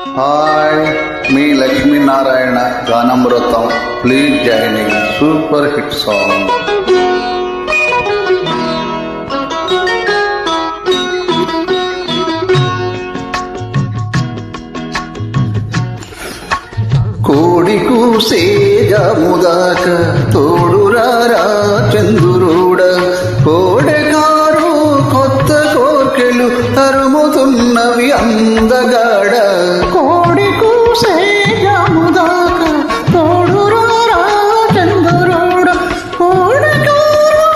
Hi, మీ లక్ష్మీనారాయణ గానామృతం. Please joining super hit song. కోడి కూసే జాముదాక తోడురారా చంద్రుడ, కోడెకారు కొత్త కోర్కెలు తరుముతున్నవి అందగాడ. కోడి కూసే జాముదాక తోడురారా చంద్రుడ, కోడెకారు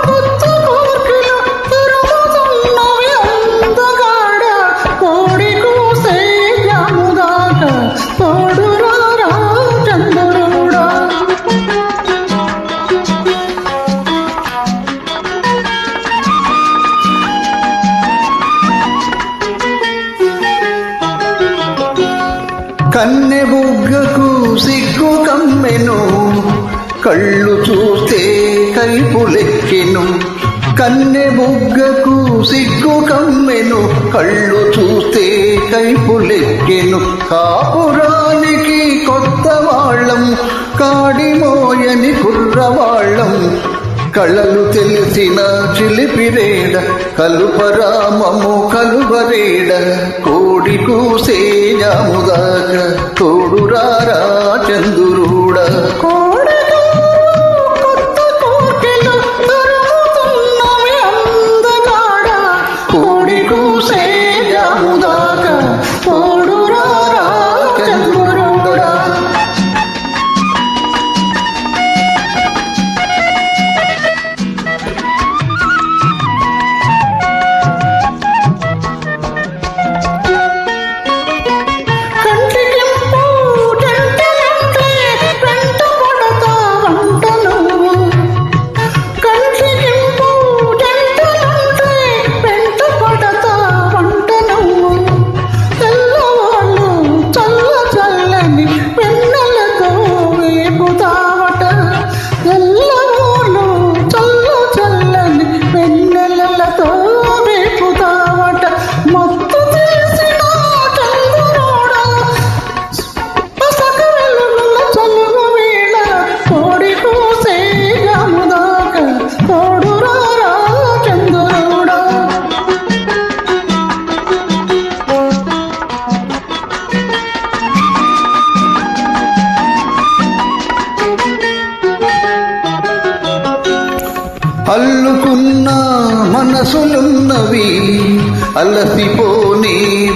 కొత్త కోర్కెలు తరుముతున్నవి అందగాడ. కోడి కూసే జాముదాక తోడురారా చంద్రుడ. కన్నె బుగ్గకు సిగ్గు కమ్మెను, కళ్ళు చూస్తే కైపులెక్కెను. కన్నె బుగ్గకు సిగ్గు కమ్మెను, కళ్ళు చూస్తే కైపులెక్కెను. కాపురానికి కొత్త వాళ్ళం, కాడిమోయని కుర్రవాళ్ళం. కళలు తెలిసిన చిలిపిరేడ, కలుపరామము కలువరేడ. కోడి కూసే జాముదాక తోడురారా చంద్రుడ. కోడి కూసే జాముదాక తోడురారా చంద్రుడ. అల్లుకున్న మనసులున్నవి, అలసిపోని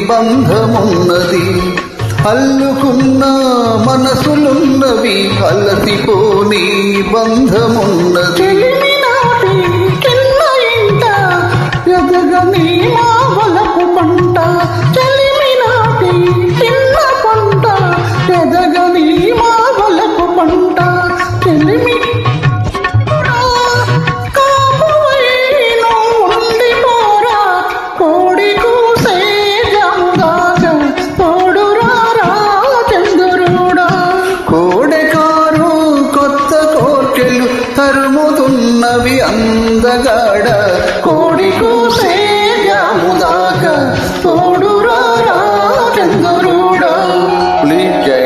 బంధమున్నది. అల్లుకున్న మనసులున్నవి, అలసిపోని బంధమున్నది. ఎదగని మా వలపు పంట, చెలిమినాటి చిన్న పంట. ఎదగని మా వలపు పంట, చెలిమి తరుముతున్నవి అందగాడ.